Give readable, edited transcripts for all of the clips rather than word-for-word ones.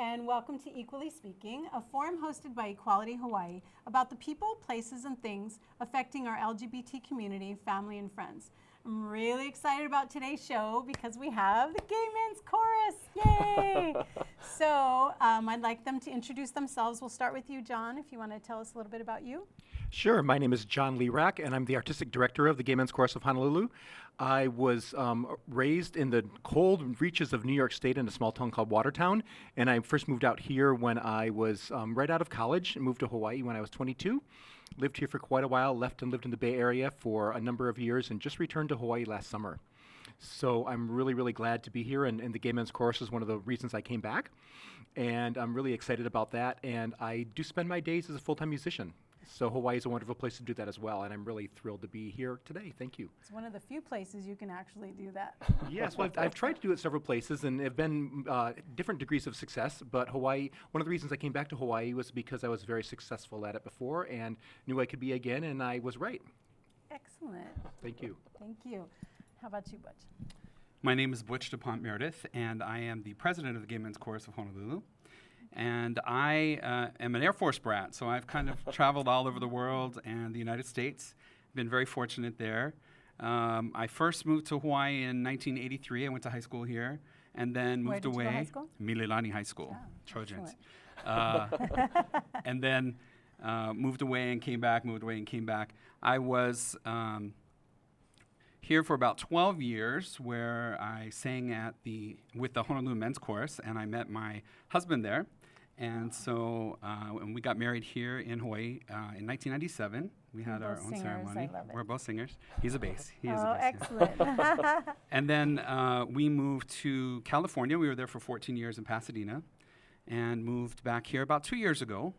and welcome to Equally Speaking, a forum hosted by Equality Hawaii about the people, places, and things affecting our LGBT community, family, and friends. I'm really excited about today's show because we have the Gay Men's Chorus. Yay! So I'd like them to introduce themselves. We'll start with you, John, if you want to tell us a little bit about you. Sure. My name is John Lehrack, and I'm the artistic director of the Gay Men's Chorus of Honolulu. I was raised in the cold reaches of New York State in a small town called Watertown, and I first moved out here when I was right out of college and moved to Hawaii when I was 22. Lived here for quite a while, left and lived in the Bay Area for a number of years, and just returned to Hawaii last summer. So I'm really, really glad to be here, and the Gay Men's Chorus is one of the reasons I came back, and I'm really excited about that, and I do spend my days as a full-time musician. So Hawaii is a wonderful place to do that as well, and I'm really thrilled to be here today. Thank you. It's one of the few places you can actually do that. Yes, well, I've tried to do it several places, and have been different degrees of success, but Hawaii, one of the reasons I came back to Hawaii was because I was very successful at it before and knew I could be again, and I was right. Excellent. Thank you. Thank you. How about you, Butch? My name is Butch DePonte-Merideth, and I am the president of the Gay Men's Chorus of Honolulu. And I am an Air Force brat, so I've kind of traveled all over the world and the United States. Been very fortunate there. I first moved to Hawaii in 1983. I went to high school here, and then moved away. Where did you go to high school? Mililani High School, Oh, Trojans. And then moved away and came back, moved away and came back. I was here for about 12 years, where I sang with the Honolulu Men's Chorus, and I met my husband there. And so and we got married here in Hawaii in 1997. We had our own ceremony. I love it. We're both singers. He's a bass. He is Oh, a bass. excellent. And then we moved to California. We were there for 14 years in Pasadena, and moved back here about 2 years ago.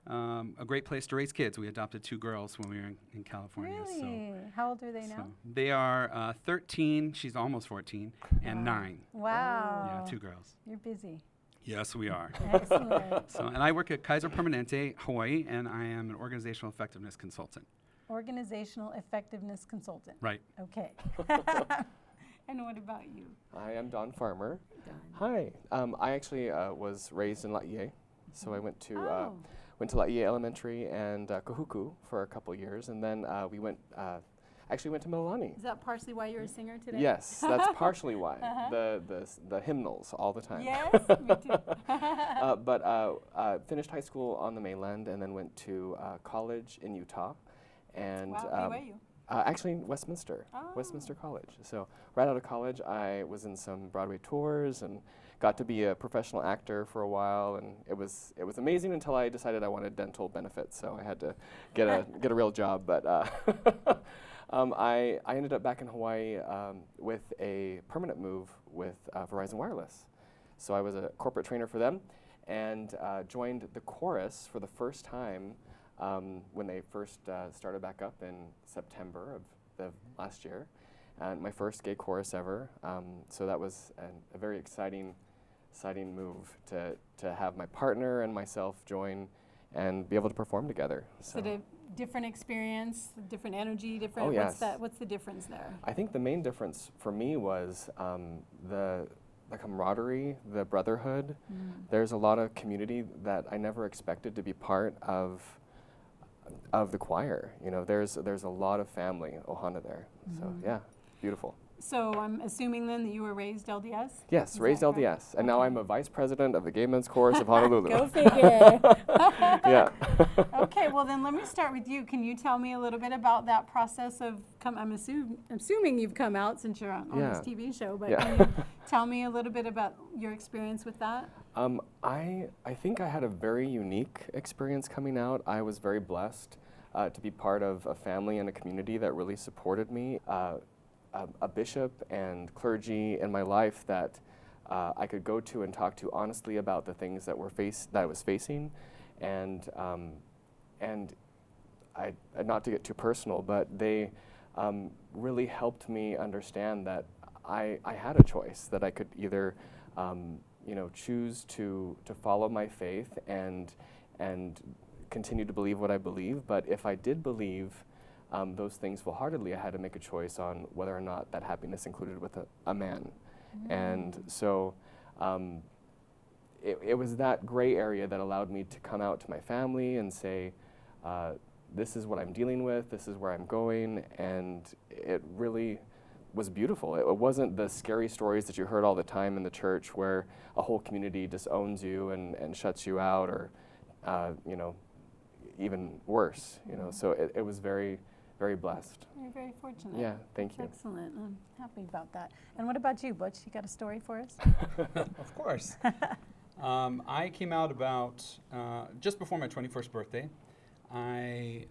A great place to raise kids. We adopted 2 girls when we were in California. Really? So How old are they now? they are 13, she's almost 14, and 9. Wow. Yeah, 2 girls. You're busy. Yes, we are. Excellent. And I work at Kaiser Permanente, Hawaii, and I am an organizational effectiveness consultant. Organizational effectiveness consultant. Right. Okay. And what about you? Hi, I'm Don Farmer. Hi. I actually was raised in Laie, so I went to Laie Elementary and Kahuku for a couple years, and then we went to Mililani. Is that partially why you're a singer today? Yes, that's partially why. The hymnals all the time. Yes, me too. But finished high school on the mainland, and then went to college in Utah, and Wow, BYU. actually Westminster College. So right out of college, I was in some Broadway tours and got to be a professional actor for a while, and it was amazing until I decided I wanted dental benefits, so I had to get a real job. But I ended up back in Hawaii with a permanent move with Verizon Wireless. So I was a corporate trainer for them, and joined the chorus for the first time when they first started back up in September of the last year, and my first gay chorus ever. So that was a very exciting move to have my partner and myself join and be able to perform together. So a different experience, different energy, different. Oh, yes. What's the difference there? I think the main difference for me was the camaraderie, the brotherhood. There's a lot of community that I never expected to be part of the choir. You know, there's a lot of family ohana there. So yeah, beautiful. So I'm assuming then that you were raised LDS? Yes, Is raised that LDS, correct? and now I'm a vice president of the Gay Men's Chorus of Honolulu. Go figure. Yeah. Okay, well then let me start with you. Can you tell me a little bit about that process of I'm assuming you've come out since you're on this TV show, but can you tell me a little bit about your experience with that? I think I had a very unique experience coming out. I was very blessed to be part of a family and a community that really supported me. A bishop and clergy in my life that I could go to and talk to honestly about the things that I was facing, and I not to get too personal, but they really helped me understand that I had a choice, that I could either choose to follow my faith and continue to believe what I believe, but if I did believe those things full-heartedly, I had to make a choice on whether or not that happiness included with a man. And so it was that gray area that allowed me to come out to my family and say, this is what I'm dealing with, this is where I'm going, and it really was beautiful. It wasn't the scary stories that you heard all the time in the church where a whole community disowns you and shuts you out, or you know, even worse. You know, so it was very, very blessed. You're very fortunate. Yeah, thank you. Excellent. I'm happy about that. And what about you, Butch? You got a story for us? Of course. I came out about just before my 21st birthday. I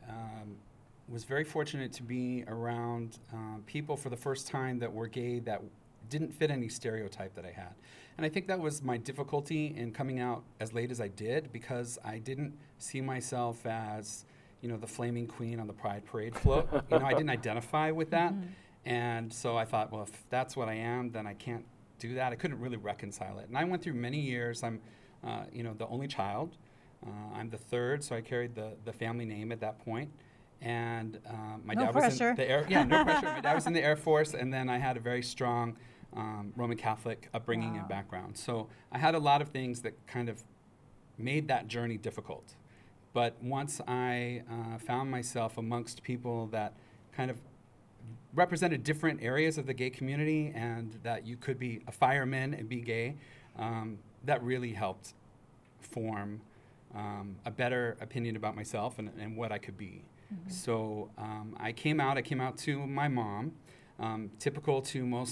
was very fortunate to be around people for the first time that were gay that didn't fit any stereotype that I had. And I think that was my difficulty in coming out as late as I did, because I didn't see myself as, you know, the flaming queen on the Pride Parade float. You know, I didn't identify with that. And so I thought, well, if that's what I am, then I can't do that. I couldn't really reconcile it. And I went through many years. I'm, you know, the only child. I'm the third, so I carried the family name at that point. And my dad was in the Air. Yeah, no pressure. My dad was in the Air Force, and then I had a very strong Roman Catholic upbringing and background. So I had a lot of things that kind of made that journey difficult. But once I found myself amongst people that kind of represented different areas of the gay community, and that you could be a fireman and be gay, that really helped form a better opinion about myself and what I could be. So I came out to my mom, typical to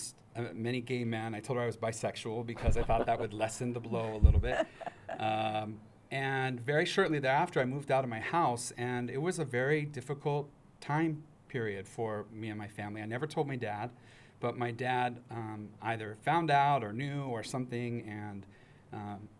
many gay men. I told her I was bisexual because I thought that would lessen the blow a little bit. And very shortly thereafter, I moved out of my house, and it was a very difficult time period for me and my family. I never told my dad, but my dad either found out or knew or something, and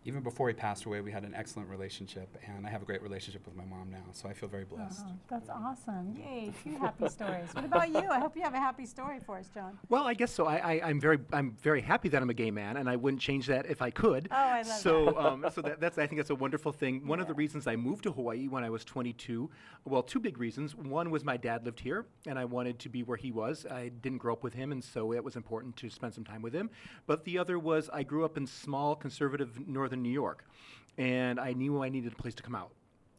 even before he passed away, we had an excellent relationship, and I have a great relationship with my mom now, so I feel very blessed. Oh, that's awesome. Yay, 2 happy stories. What about you? I hope you have a happy story for us, John. Well, I guess so. I'm very happy that I'm a gay man, and I wouldn't change that if I could. Oh, I love that. So that's I think that's a wonderful thing. One of the reasons I moved to Hawaii when I was 22, well, 2 big reasons. One was my dad lived here, and I wanted to be where he was. I didn't grow up with him, and so it was important to spend some time with him. But the other was I grew up in small, conservative northern New York, and I knew I needed a place to come out.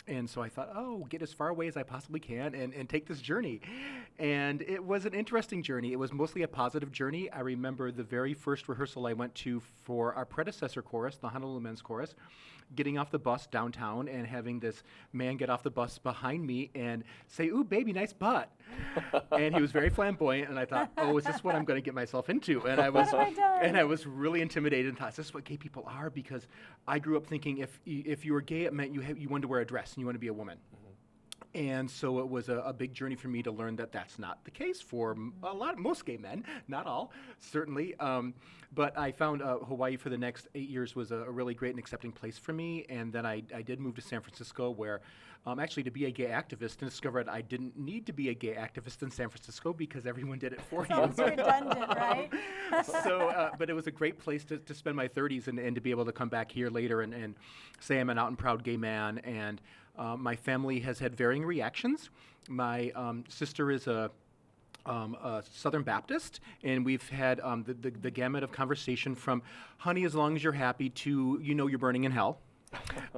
And so I thought, oh, get as far away as I possibly can and take this journey. And it was an interesting journey. It was mostly a positive journey. I remember the very first rehearsal I went to for our predecessor chorus, the Honolulu Men's Chorus, getting off the bus downtown and having this man get off the bus behind me and say, "Ooh, baby, nice butt." And he was very flamboyant, and I thought, oh, is this what I'm going to get myself into? And I was really intimidated and thought, is this what gay people are? Because I grew up thinking if you were gay, it meant you wanted to wear a dress and you wanted to be a woman. And so it was a big journey for me to learn that that's not the case for most gay men, not all, certainly. But I found Hawaii for the next 8 years was a really great and accepting place for me. And then I did move to San Francisco, where actually to be a gay activist, and discovered I didn't need to be a gay activist in San Francisco because everyone did it for you. Sounds redundant, right? But it was a great place to spend my 30s and to be able to come back here later and say I'm an out and proud gay man. And my family has had varying reactions. My sister is a Southern Baptist, and we've had the gamut of conversation from "honey, as long as you're happy" to "you know you're burning in hell."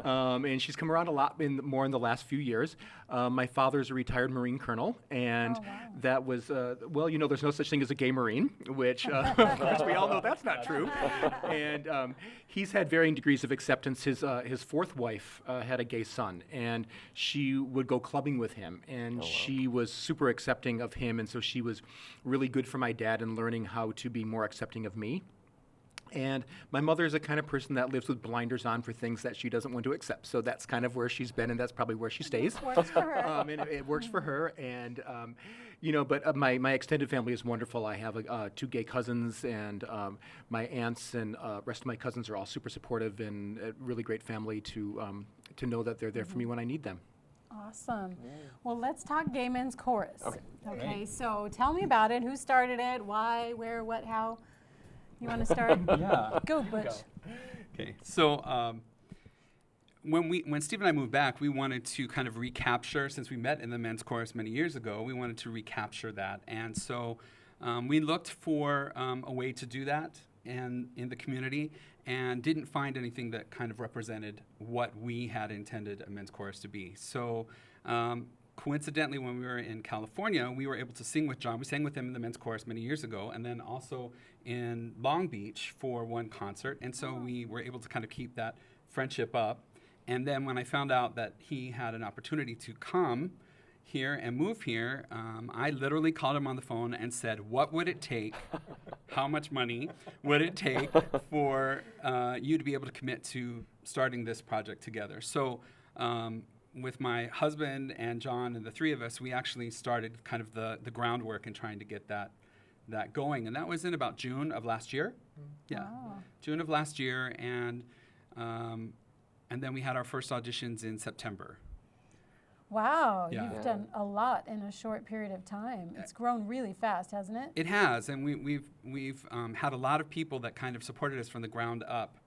And she's come around a lot more in the last few years. My father's a retired Marine colonel, and that was, well, you know, there's no such thing as a gay Marine, which, of course, we all know that's not true. And he's had varying degrees of acceptance. His fourth wife had a gay son, and she would go clubbing with him, and she was super accepting of him, and so she was really good for my dad in learning how to be more accepting of me. And my mother is a kind of person that lives with blinders on for things that she doesn't want to accept. So that's kind of where she's been, and that's probably where she stays. Works for her. And it works for her. And, you know, but my extended family is wonderful. I have 2 gay cousins, and my aunts and rest of my cousins are all super supportive, and a really great family to know that they're there for me when I need them. Awesome. Well, let's talk Gay Men's Chorus. Okay. Okay, so tell me about it. Who started it? Why? Where? What? How? You want to start? Yeah. Go, Butch. Okay, so when Steve and I moved back, we wanted to kind of recapture, since we met in the men's chorus many years ago, we wanted to recapture that. And so we looked for a way to do that in the community. and didn't find anything that kind of represented what we had intended a men's chorus to be. So coincidentally, when we were in California, we were able to sing with John. We sang with him in the men's chorus many years ago, and then also in Long Beach for one concert. And so we were able to kind of keep that friendship up. And then when I found out that he had an opportunity to come here and move here, I literally called him on the phone and said, what would it take, how much money would it take for you to be able to commit to starting this project together? So with my husband and John and the three of us, we actually started kind of the groundwork and trying to get that going. And that was in about June of last year. Yeah, Wow. June of last year. And then we had our first auditions in September. Wow, Yeah. you've done a lot in a short period of time. It's grown really fast, hasn't it? It has, and we've had a lot of people that kind of supported us from the ground up,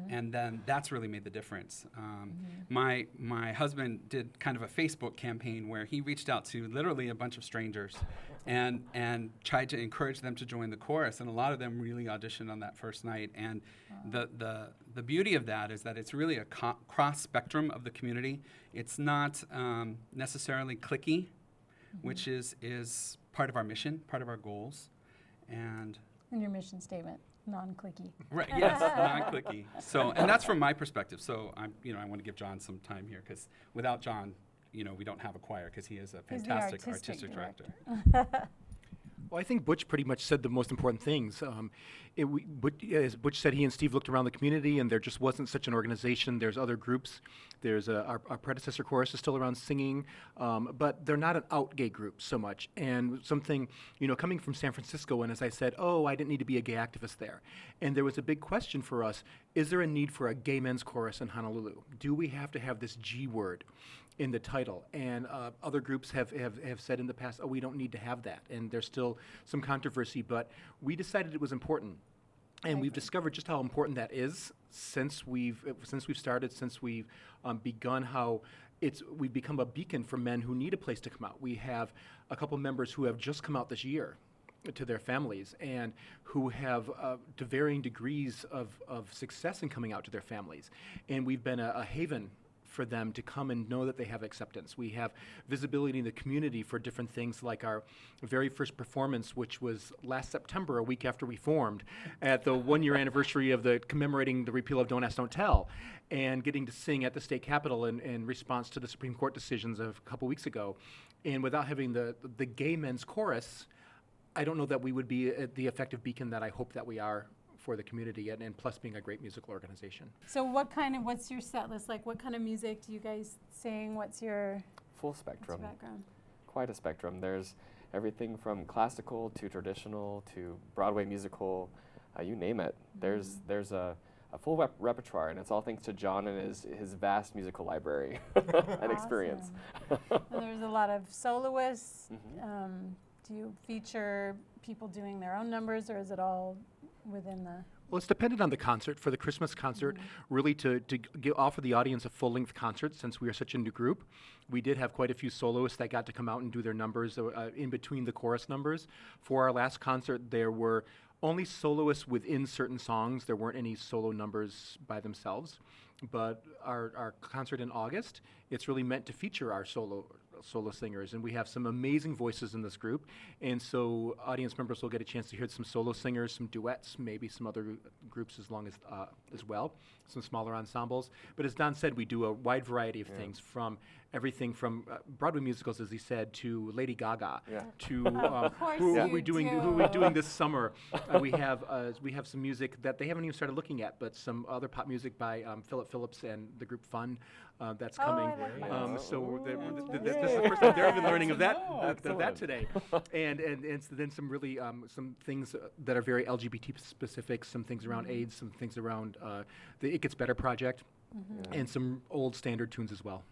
and then that's really made the difference. My husband did kind of a Facebook campaign where he reached out to literally a bunch of strangers, and tried to encourage them to join the chorus, and a lot of them really auditioned on that first night. And the beauty of that is that it's really a cross spectrum of the community. It's not necessarily cliquey, which is part of our mission, part of our goals, and In your mission statement, non-clicky. right, yes, non-cliquey. So, and that's from my perspective. So I want to give John some time here, because without John, we don't have a choir, because he is a He's the fantastic artistic director. Well, I think Butch pretty much said the most important things. As Butch said, he and Steve looked around the community, and there just wasn't such an organization. There's other groups. There's our predecessor chorus is still around singing, but they're not an out gay group so much. And something, coming from San Francisco, and as I said, I didn't need to be a gay activist there. And there was a big question for us, is there a need for a gay men's chorus in Honolulu? Do we have to have this G word in the title? And other groups have said in the past, we don't need to have that. And there's still some controversy, but we decided it was important. And we've discovered just how important that is since we've begun, how we've become a beacon for men who need a place to come out. We have a couple members who have just come out this year to their families, and who have to varying degrees of success in coming out to their families. And we've been a haven for them to come and know that they have acceptance. We have visibility in the community for different things, like our very first performance, which was last September, a week after we formed, at the 1-year anniversary of commemorating the repeal of Don't Ask, Don't Tell, and getting to sing at the state capitol in response to the Supreme Court decisions of a couple weeks ago. And without having the gay men's chorus, I don't know that we would be the effective beacon that I hope that we are for the community, and plus being a great musical organization. So what's your set list like? What kind of music do you guys sing? What's your Full spectrum. background? Quite a spectrum. There's everything from classical to traditional to Broadway musical, you name it. There's a full repertoire, and it's all thanks to John and his vast musical library and experience. And there's a lot of soloists. Do you feature people doing their own numbers, or is it all within the... Well, it's dependent on the concert. For the Christmas concert, really to offer the audience a full-length concert, since we are such a new group. We did have quite a few soloists that got to come out and do their numbers in between the chorus numbers. For our last concert, there were only soloists within certain songs. There weren't any solo numbers by themselves. But our concert in August, it's really meant to feature our solo singers, and we have some amazing voices in this group, and so audience members will get a chance to hear some solo singers, some duets, maybe some other groups as well, some smaller ensembles. But as Don said, we do a wide variety of things, from everything from Broadway musicals, as he said, to Lady Gaga, to who are we doing this summer. We have some music that they haven't even started looking at, but some other pop music by Philip Phillips and the group Fun that's coming. So this is the first time they're even learning of that today. And then some really some things that are very LGBT specific, some things around AIDS, some things around the It Gets Better project, and some old standard tunes as well.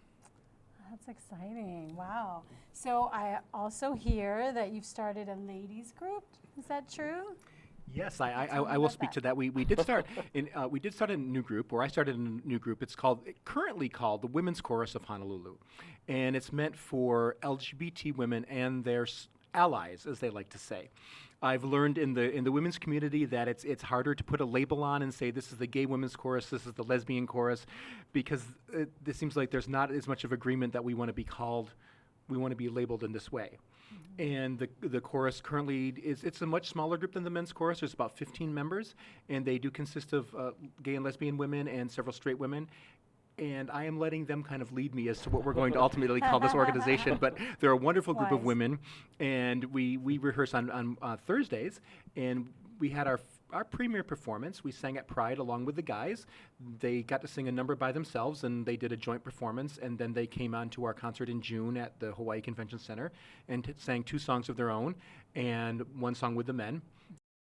That's exciting. Wow. So I also hear that you've started a ladies group. Is that true? Yes, I will speak to that. We did start a new group, or I started a new group. It's currently called the Women's Chorus of Honolulu, and it's meant for LGBT women and their allies, as they like to say. I've learned in the women's community that it's harder to put a label on and say this is the gay women's chorus, this is the lesbian chorus, because it seems like there's not as much of agreement that we want to be labeled in this way. And the chorus currently it's a much smaller group than the men's chorus. There's about 15 members, and they do consist of gay and lesbian women and several straight women. And I am letting them kind of lead me as to what we're going to ultimately call this organization. But they're a wonderful group of women, and we rehearse on Thursdays, and we had our premiere performance. We sang at Pride along with the guys. They got to sing a number by themselves, and they did a joint performance, and then they came on to our concert in June at the Hawaii Convention Center and sang 2 songs of their own and 1 song with the men.